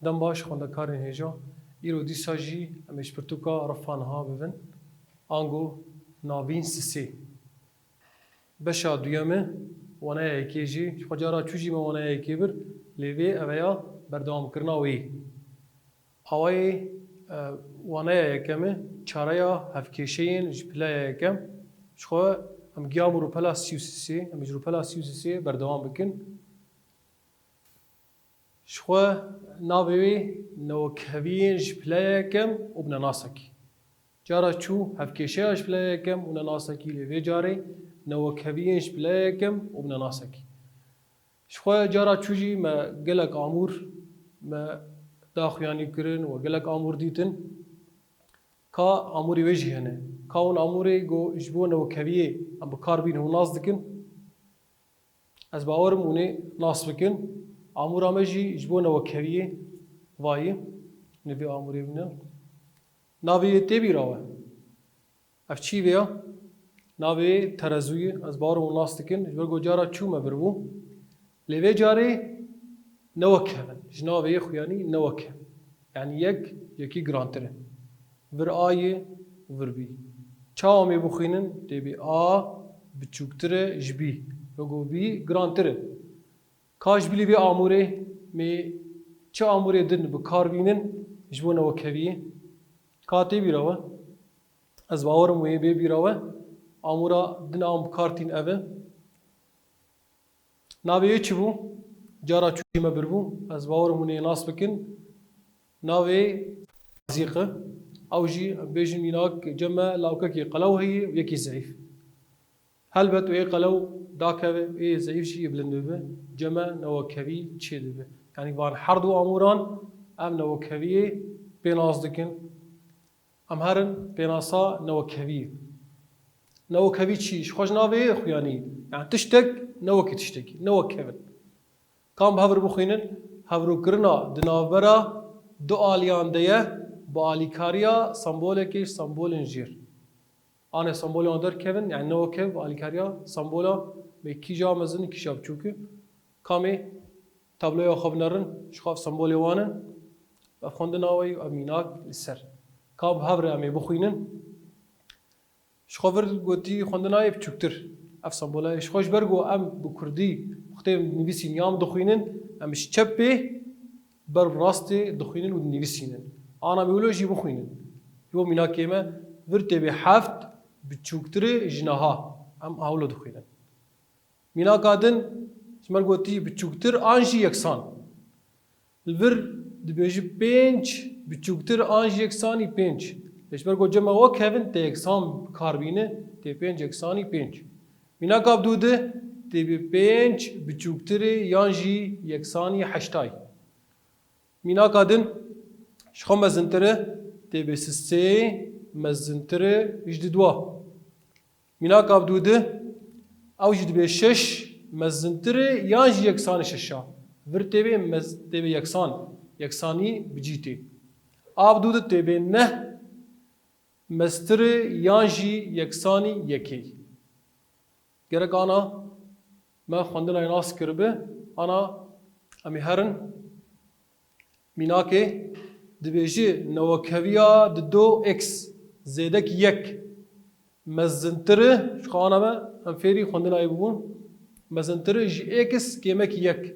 دم باش خوندکارین هیجا ایرو دیسا جی امیش پرتوکا رفانها ببن آنگو ناوین سسی بشا دویمه وانه ایکی جی خجارا چوجی ما وانه ایکی بر لیوی اویا بردوام کرنا وی اوی وانه ایکمه چاریا هفکیشین جپلا ایکم شخو ام گیام رو پلا سیوسی ام جو پلا سیوسی بردوام بکن شخو ناوی نو کوین جپلا ایکم وبنا ناسکی جارا چو هفکیشه جپلا ایکم وبنا ناسکی لیوی جاری نو کوین جپلا ایکم وبنا ناسکی شخو جارا چوجی ما گلک آمور ما داخیانی کرن و گلک آمور دیتن کا آموری وجهی هنه کا اون آموری گو جبون و کویه ام بکار بین هو ناس دکن از باورم اونه ناس بکن آمورا مجی جبون و کویه وای نبی آموری بینن ناوی تبی راوه اف چی ویا ناوی ترازوی از باورم اون ناس دکن جبر گو جارا چوم بربو لیوی جاری نوکهن جناوی خویانی نوکه یعنی یکی گرانتره ور آیه ور بی چاومی بخینن دی آ بچوکتره جبی بگو بی گرانتره کاش بلی بی آموره می چه آموره دن بکار بینن جبونه و کویه کاتی بیراوه از باورم وی بی بیراوه آمورا دن آم بکارتین اوه ناویه چی بو جارا چوی ما بربو از باورمونی ناس بکن ناوی زیقه او جی بیجن میناک جمع لاوکه کی قلو هی و یکی ضعیف هلبت و ای قلو داکه و ای ضعیف جی بلنده به جمع نوکوی چی ده یعنی وان هر دو آموران ام نوکوی بیناز دکن ام هرن بیناسا نوکوی نوکوی چیش خوش ناوی خویانی یعنی تشتک نوکی تشتکی نوکوی کام هفر بخوینن هفرو کرنا دنابرا دو آلیان دیه با آلیکاریا سمبوله کش سمبول انجیر آن سمبول آن در کهون یعنی نو که با آلیکاریا سمبولا به کی جا مزن کی شاب چوکه کامی تابلوی خواب نرن شخاف سمبول وانه و خوندن آوی و میناک لسر کام هفر امی بخوینن شخافر گوتی خوندن آوی بچوکتر اف سمبوله شخوش برگو ام بکردی وقتی نویسی نیام دخوینن امش چپه بر راسته دخوینن و نویسینن آنا میولوژی بخوینن یو مینا کیمه ورته به هفت بچوکتره جناها ام اولو دخوینن مینا کادن شمال گوتی بچوکتر آنجی یکسان الور دبیجی پنج بچوکتر آنجی یکسانی پنج شمال گوت جمع و کهون ته یکسان کاربینه ته پنج یکسانی پنج مینا کاب دوده ته پنج بچوکتره یانجی یکسانی هشتای مینا کادن شخم مزنتره تی بسیسه مزنتره وجد دوا مینا کاب دوده او جد به شش مزنتره یانج یکسان ششا ور تی به یکسانی بجیتی آب دوده تی به نه مستره یانجی یکسانی یکی گرک آنا ما خوندن ایناس کربه آنا امی هرن مینا که دبیجی نوکویا دو اکس زیدک یک مزنتره شخانه ما هم فیری خوندن آیه ببون مزنتره جی اکس کمک یک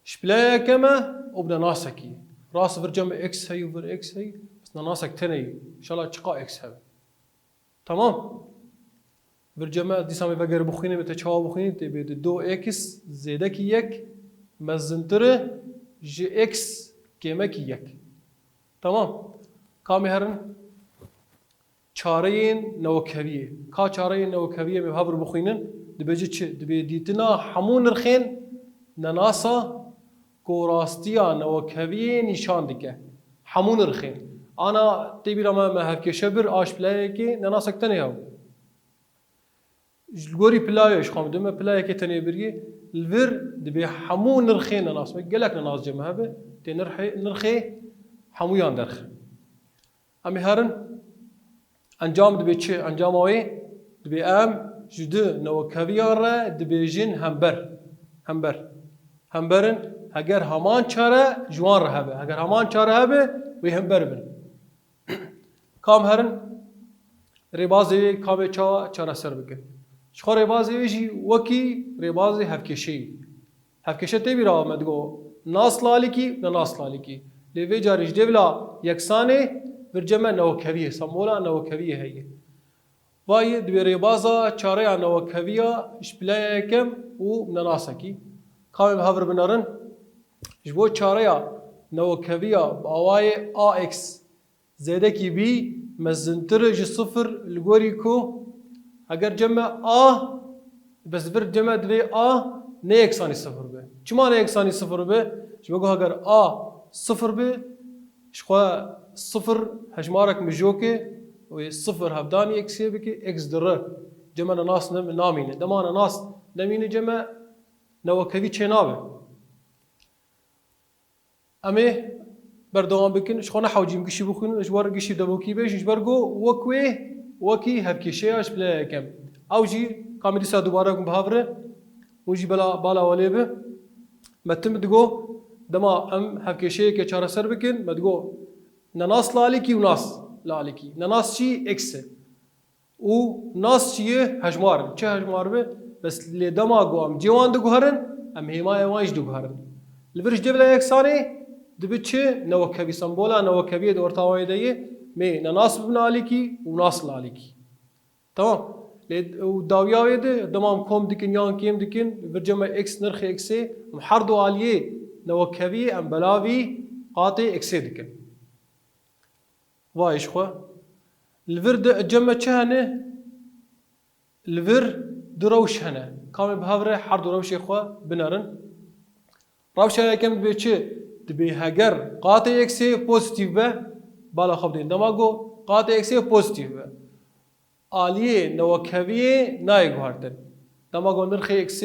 شپلا کما وبنا ناسکی راس ورجم اکس هی و ور اکس هی بس ناسک تنی انشالله چقا اکس هی تمام ورجم دیسامی بگر بخینه بته چهار بخینه تبی دو اکس زیدک یک مزنتره جی اکس کمک یک تمام کامی هرن چارین نوکویه کا چارین نوکویه می هفر بخوینن دبیجی چه دبی دیتنا همون نرخین نناسا کوراستیا نوکویه نشان دیگه همون نرخین آنا تبیرا ما هفکه شبر آش پلایه که نناسک تنه هاو جلگوری پلایش خام دم پلایه که تنه بریه الور دبی همون نرخین نناس گلک نناس جمعه به تی نرخی همویان درخ امی هرن انجام دبی چه انجام آوی دبی ام جده نوکویان را دبی جن همبرن اگر همان چاره جوان رهبه اگر همان چاره هبه وی هم بربن کام هرن ریبازی کام چاره سر بکن شخو ریبازی ویجی وکی ریبازی هفکشی هفکشه تی بیرا مدگو ناس لالیکی نه ناس لالیکی لیوی جارش دیولا یکسانه برجمه نوکویه سمولا نوکویه هیه وای دوی ریبازا چاره نوکویه اشبلای کم و نناسکی کام بهاور بنارن جبو چاره نوکویه باوای آکس زیده کی بی مزنتر جی صفر لگوری کو اگر جمع بس بر جمع دوی نه یکسانی صفر به چما نه یکسانی صفر به جبو اگر صفر به شخوا صفر هجمارك مجوكي وصفر هبداني اكس بكي اكس در جمع ناس نامينه دمان ناس نامينه جمع نوكوي چنابه امي بردوام بكن شخونا حوجيم قشي بخون اجوار قشي دبوكي بيش اجبرقو وكي هبكي اش بلا كم اوجي كاميري سا دوباره بهافره وجي بالا وليبه متم دقو دما ام هبكي شيء كچاره سر بكن مدقو نناس لاليكي وناس لاليكي نناس شي اكس و ناس شي هجمار چه هجمار به بس اللي دماغو ام جوان دو هرن ام هما وايش دو هرن الفرش دبلا يكساني دبچه نوكبي سمبولا نوكبي دورتاوي دي مي نناس بناليكي وناس لاليكي تمام وداوياوي ده دمام كوم دكن يان كيم دكن فرجما اكس نرخ اكس محردو عليه نوكبي ام بلاوي قاطي اكس دكن وايش خو الفرد جمع چهنه الفر دروش هنه كام بهavre حر دروش خو بنرن روش كم بچه دبي هاجر قاطع اكس بوزيتيف به بالا خب دين دماغو قاطع اكس بوزيتيف به عالیه نوکویه نای گوهرتن دماغو نرخ اكس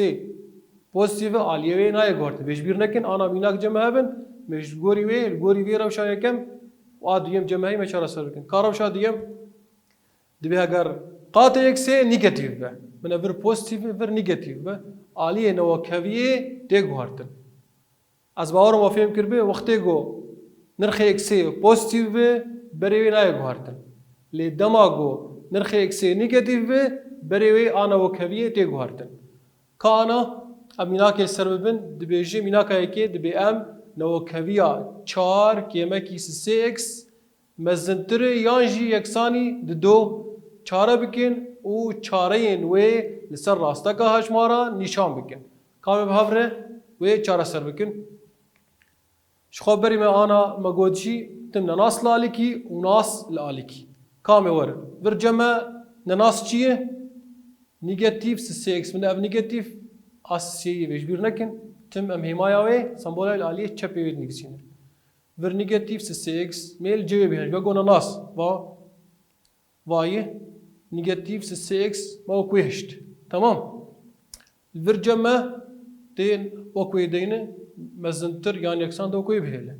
بوزيتيف عالیه نای گوهرتن بیش بیر نکن آنا بیناک جمع هبن مش گوری وی روش کم واديم جمعي ما شاء الله كارم شا ديم دبي هاجر قاطع اكس نيجاتيف به من افر بوزيتيف افر نيجاتيف به عاليه نوكويه تيغوارتن از باور ما فهم کربه وقتی گو نرخ اكس بوزيتيف به بريوي ناي گوارتن لي دماغو نرخ اكس نيجاتيف به بريوي انا وكويه تيغوارتن كانا اميناك سببن دبيجي ميناك هيكي دبي ام نوکویا 4 کیمکی 3x مزنتر یانجی یکسانی دو چاره بکن و چاره و لسر راسته که هشمارا نشان بکن کام بهavre و چاره سر بکن شخوب بری ما آنا مگودشی تم نناس لالیکی و ناس لالیکی کام ور برجمه نناس چیه نيجاتيف 6x من اف نيجاتيف اساسيه ويش بير نكن تم ام هيماياوي سمبولا الاليه تشابي ويد نيكسين فر نيجاتيف 6x ميل جوي بيهن بقونا ناس واي نيجاتيف 6x ما كويشت تمام الفر جمع تين وكوي دينه مزنتر يعني يكسان دو كوي بهله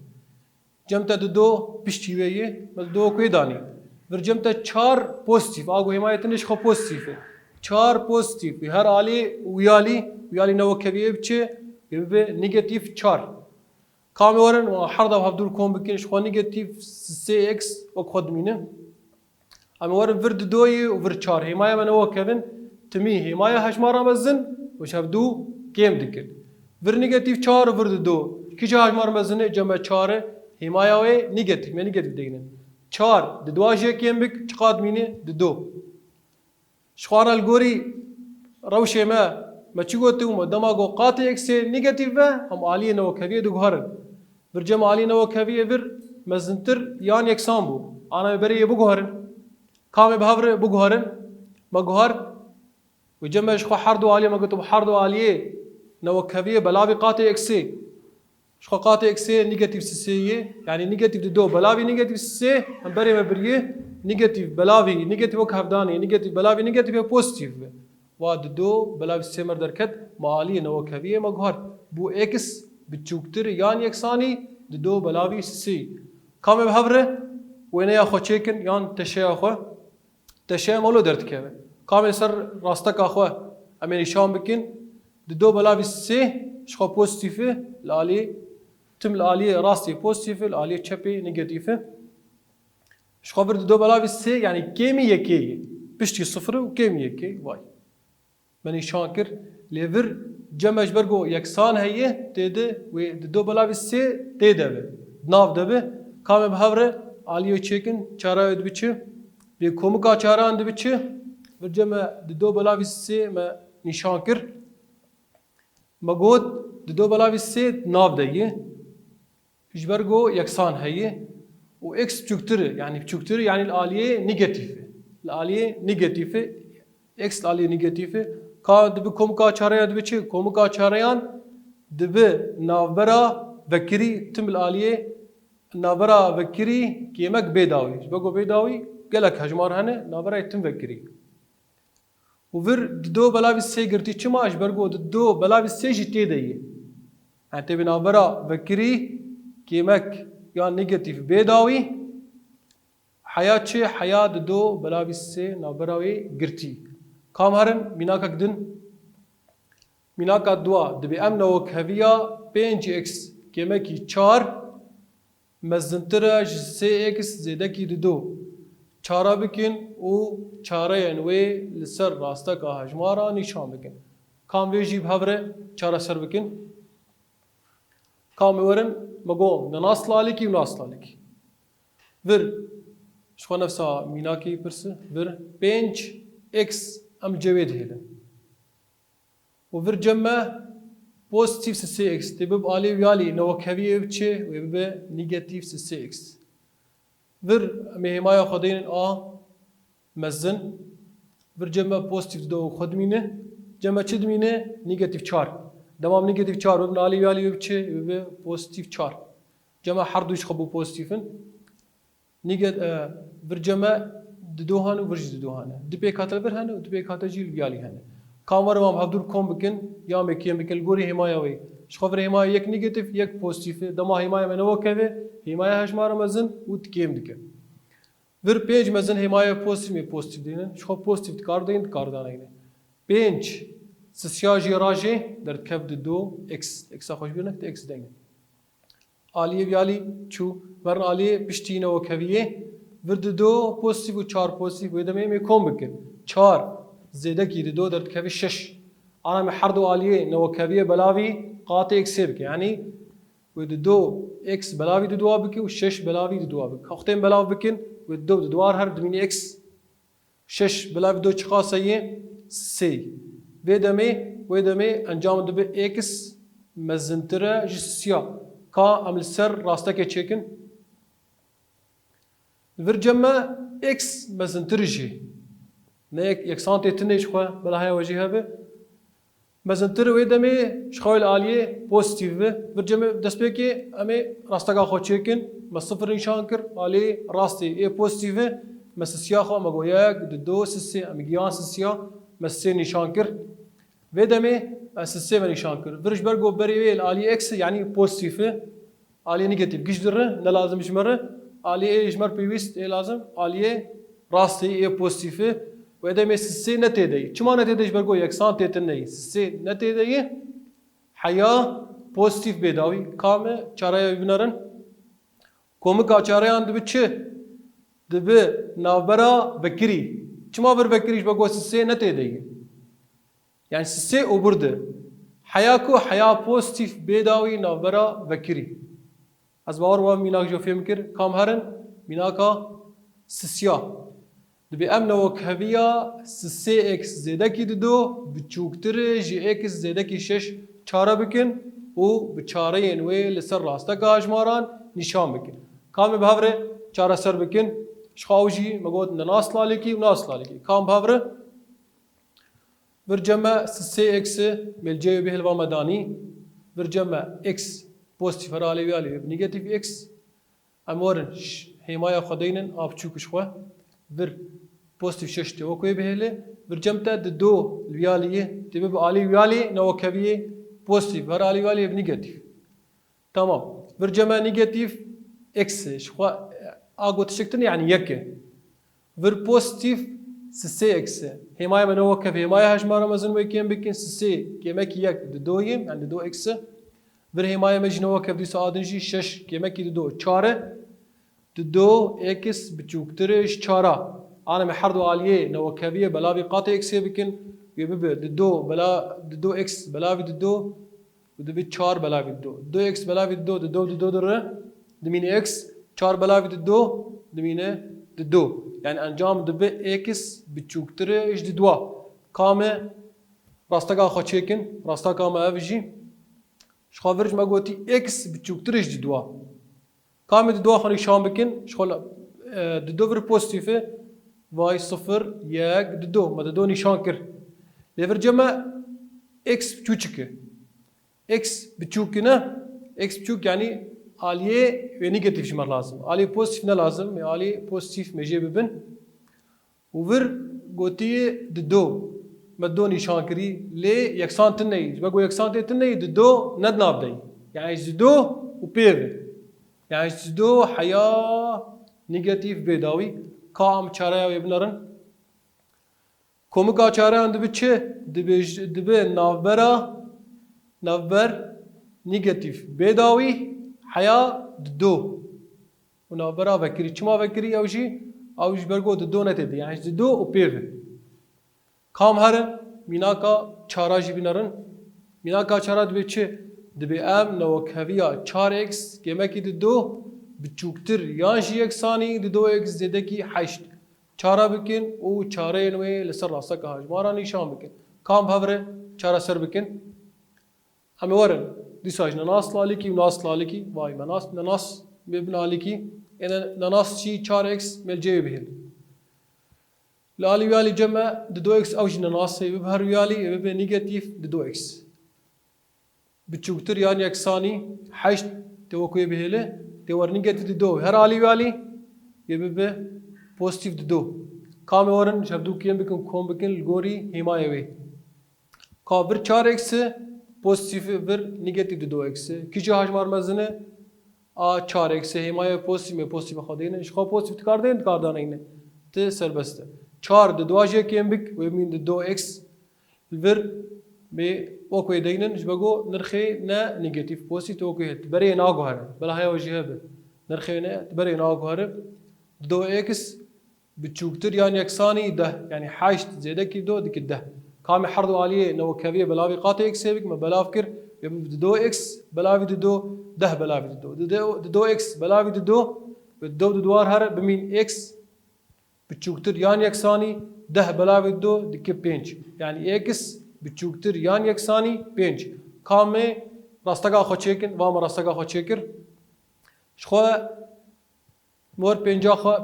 جمتا دو بيشتي ويه مل دو كوي داني فر جمتا 4 بوزيتيف اگو حمايتنش خو بوزيتيف 4 بوزيتيف هر علي ويالي نو كبيه بچه يبقى نيجاتيف 4 كامي ورن وحرضه وهبدول كون بكينش خو نيجاتيف 6x وخد مينه اما ورن فرد دوي وفر 4 حمايه من هو كيفن تمي حمايه هش مره مزن وش هبدو كيم دكن فر نيجاتيف 4 وفر دو كيش هش مره مزن جمع 4 حمايه وي نيجاتيف من نيجاتيف دينن 4 دواجه كيم بك چقاد مينه دو شخوار الگوری روشه ما چی گوته و دماغو قاطع اکس نگاتیو و هم عالی نو کویه دو گهرن برجم عالی نو کویه بر مزنتر یان یکسان بو آنا بری بو گهرن کام بهavre بو گهرن ما گهر و جمعش خو حردو عالی ما گوتو حردو عالیه نو کویه بلاوی قاطع اکس شخو قاطع اكس نيجاتيف سي يعني نيجاتيف دو بلاوي نيجاتيف سي هم بري مبريه نيجاتيف بلاوي نيجاتيف وك هفداني نيجاتيف بلاوي نيجاتيف بوزيتيف واد دو بلاوي سي مر دركت مالي نو كبيه مغهر بو اكس بتشوكتر يعني اكساني دو بلاوي سي كام بهبره وين يا خو تشيكن يان تشي اخو تشي مولو درت كام سر راستك اخو امين شام بكن دو بلاوي سي شخوا بوزيتيفه الآلية تم الآلية راستي بوزيتيفه الآلية تشبي نيجاتيفه شخوا برد دو بلاوي سي يعني كيمي يكي بشتي صفر وكيمي يكي واي مني شانكر ليفر جمع برگو یکسان هیه تیده و دو بلاوی سه تیده به ناف دبه کام بهوره آلیو چکن چاره ود بچه به کومکا چاره اند بچه و جمع دو بلاوی سه ما نشان کر مگود دو بلاوی سه ناف دهیه جبرگو یکسان هیه و اکس بچوکتره يعني الآلية نيجاتيفه الآلية نيجاتيفه اكس الآلية نيجاتيفه کا دب کومکا چاره دب چه کومکا چاریان دب نابرا وکری تم الآلیه نابرا وکری کیمک بیداوی بگو بیداوی گلک هجمار هنه نابرا تم وکری و ور دو بلاوی سه گرتی چما اش برگو دو بلاوی سه جتی دیه انت بنابرا وکری کیمک یا نگاتیو بیداوی حیات چه حیات دو بلاوی سه نابراوی گرتی کام هرن میناکا کدن میناکا دوا دبی ام نوک هویا 5x کمکی 4 مزنتره ج 3x زیدکی دو چارا بکن و چاره انوی لسر راستا که هجمارا نشان بکن کام ویجی بهوره چاره سر بکن کام ورن مگو نناس لالیکی و ناس لالیکی ور شو نفسها میناکی پرسه ور 5x ام جوید هیلن و ور جمع پوزیتیف سه اکس تبب آلی ویالی نوکهویه بچه و بب نیگاتیف سه اکس ور مهمایا خدین مزن ور جمع پوزیتیف دو خدمینه جمع چه دمینه نیگاتیف 4 دمام نیگاتیف 4 و آلی ویالی بچه و بب پوزیتیف 4 جمع هر دوش خبو پوزیتیفن نیگات ور جمع دو هانو ورج دو هانه دبی کاتل بر هانه دبی کاتل جیل بیالی هانه کامر ما هفدور کم بکن یا مکیم بکن گوری حمایه وی شخبر حمایه یک نگاتیف یک پوزیتیف دما حمایه منو که حمایه هشمار مزن و تکیم دکن ور پیج مزن حمایه پوزیتیف دینن شخب پوزیتیف کار دین کار دانینه پیج سیاجی راجی در کف دو اکس خوش بیرنه اکس دینه آلیه بیالی چو ورن آلیه پشتینه و کویه ورد دو پوزیتیف و 4 پوزیتیف و دمی می کم بکن 4 زیده کی دو در کفی 6 انا می هر دو آلیه نو کویه بلاوی قاطع اکس بک یعنی و دو اکس بلاوی دو بک و 6 بلاوی دو بک وقتی بلاوی بکن و دو دوار هر دمینی اکس 6 بلاوی دو چخاصیه 3 و دمی انجام دو به اکس مزنتره جسیا کا عمل سر راسته که چکن ورجمة إكس مثلا ترجي نيك يكسانتي تنيش خوا بلا هاي وجهها به مثلا تروي دمي شخوي الآلية بوزيتيف به ورجمة دسبيكي أمي راستقا خو تشيكن ما صفر نشانكر آلية راستي إيه بوزيتيف مثلا سياخو أما قوياك دو سسي أمي جيان سسيا مثلا نشانكر ودمي سسي نشانكر ورج برجو بريوي الآلية إكس يعني بوزيتيف آلية نيجاتيف كيش دره نلازم يشمره آلیه اجمر پیوست لازم آلیه راستی پوزیتیفه و ادم سه نتیده چما نتیده اجبر گو یکسان تیتن نی سه نتیده حیا پوزیتیف بداوی کام چاره بنارن کومکا چاره اند بچه دبه نابرا بکری چما بر بکریش بگو سه نتیده yani سه اوبرده حیا کو حیا پوزیتیف بداوی نابرا بکری از باور و میناک جو فهم کر کام هرن میناکا سسیا دبی ام نو کهویا سه اکس زیده کی دو بچوکتر جی اکس زیده کی 6 چاره بکن و بچاره انوی لسر راسته که اجماران نشان بکن کام بهوره چاره سر بکن شخاوجی مگود ناس لالیکی و ناس لالیکی کام بهوره ورجمه سه اکس ملجه به هلوا مدانی ورجمه اکس پوزیتیف هرالی ویالی نگاتیف اکس امورن حمایه خدینن آب چوکش خو ور پوزیتیف 6 و کوی بهله ور جمتا دو ویالیه تبب عالی ویالی نو کویه پوزیتیف هرالی ویالی نگاتیف تمام ور جمع نگاتیف اکس خو آگو تشکتن یعنی یک ور پوزیتیف سه اکس همای من وکف همای هشمار مزن وکیم بکن سه کمک یک دویم یعنی دو اکس ور همای مجن وکف دی سادنجی شش کمک دو چاره دو اکس بچوکترش چاره انا محرد عالیه نوکفیه بلاوی قاطع اکس بکن يبقى دو بلا دو اكس بلاوي دو ودبي 4 بلاوي دو اكس بلاوي دو در دمين اكس 4 بلاوي دو دمين دو يعني انجام دبي اكس بتشوكتر ايش دوا كامه راستقا خو تشيكن راستا كامه افجي شخافرج ما قوتي اكس بتشوكتر ايش دوا كامه دوا خلي شام بكن شغل دو فر بوزيتيف واي صفر ياك دو ما دو نشان كر ليفر جمع اكس بتشوكه اكس بتشوكنا اكس بتشوك يعني عاليه ونيجاتيف شمر لازم عاليه بوزيتيف نه لازم عاليه بوزيتيف مجي ببن وفر قوتي دو مدو نشان كري لي يكسان تني بقو يكسان تني دو ندنا بدي يعني دو وبير يعني دو حياه نيجاتيف بيداوي كام چاره ويبنرن کومکا چاره اند بچه دبی نافبر نيجاتيف بيداوي حياة دو ونافبرا فكري چما فكري اوجي برگو دو نتدي يعني دو و بيف كام هرن ميناكا چارا جي بنرن ميناكا چارا دبي چه دبي ام نوكهويا 4 x كمكي دو بچوكتر يانشي يكساني دو x زدكي 8 چارا بکن او چاره نوی لسر راستا که هجمارا نشان بکن کام بهوره چاره سر بکن همه ورن دیساج نناس لالیکی و ناس لالیکی وای نناس ببنالیکی این نناس چی 4 x ملجه بهل لالی ویالی جمع دو x اوج نناس ببهر ویالی بب نيجاتيف دو x بتشوكتر يعني يكساني 8 توكوي بهله تور نيجاتيف دو هر عالي ویالی يبب بوزيتيف دو كام ورن شبدو كيم بكن كوم بكن الجوري حماية وي كابر 4 x بوزيتيف بر نيجاتيف دو x كيجي هجمار مزنه ا 4 x حماية بوزيتيف خدينه ايش خا بوزيتيف تكاردين تكاردان اینه ت سربسته 4 دو واجه كيم بك ومين دو x الفر بي اوكو دينن جبغو نرخي نا نيجاتيف بوزيتيف اوكو هت بري ناغوهر بلا هي وجهه نرخي نا بري ناغوهر دو اكس بتشوكتر يعني يكساني ده يعني حاشت زيادة كي دو ديك ده كامي حرضوا عليه نو كافيه بلاوي قاطع اكس هيك ما بلافكر دو اكس بلاوي دو ده بلاوي دو اكس بلاوي دو دوار هر بمين اكس بتشوكتر يعني يكساني ده بلاوي دو ديك بينج يعني اكس بتشوكتر يعني يكساني بينج كامي راستقا خو تشيكن وام راستقا خو تشيكر شخو مور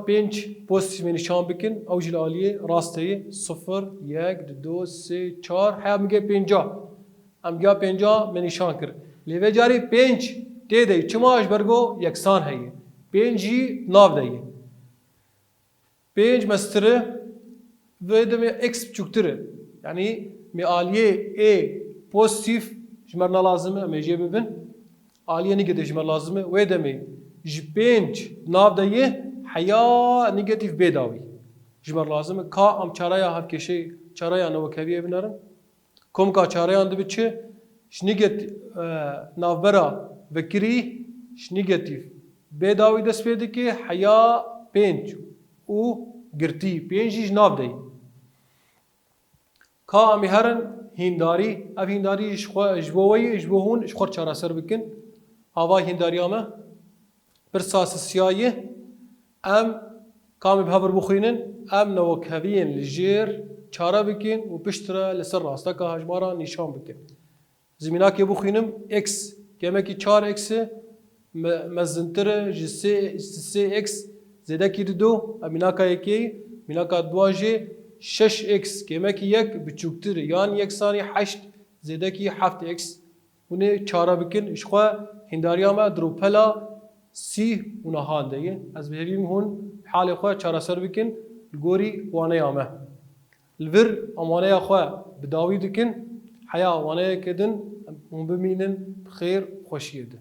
پنج پوزیتیف نشان بکن اوج عالیه راسته 0 1 2 3 4 هم میگه 50 ام گیا 50 من نشان کر لیو جاری 5 تیده چماش برگو یکسان هیه 5 ناو دیه 5 مستره و دم اکس چوکتره یعنی می عالیه ا پوزیتیف جمرنا لازمه میجی ببین عالیه نگه جمر لازمه و دمی ج5 ناو دایه حیا نيجاتيف بيداوي جمر لازم كا ام چارaya هف كشي چارaya نو كويه بنارن كم كا چارaya اند بچه ش نيجات نافبرا وكري ش نيجاتيف بيداوي دس بيدكي حیا 5 او گرتي 5 ناو داي كا ام هرن هنداري اف هنداري جبوي جبوهون شخور چارا سر بكن هوا هنداري اما برساس السيايه ام كامي بهبر بخينن ام نوك هبين الجير چارا بكين و بشترا لسر راستا كا هجمارا نشان بكين زميناك يبخينم اكس كما كي 4 اكس مزنتر سي اكس زيدا كي دو اميناكا يكي ميناكا دواجي 6 اكس كما كي يك بچوكتر يعني يكساني 8 زيدا كي 7 اكس ونه چارا بكين اشخوا هنداريا ما دروبلا سي ونهان ديه از بهبيم هون حال خو چارا سر بكن الجوري وانا يامه الفر امانه خو بداوي دكن حياه وانا كدن هم بمينن بخير خوشيده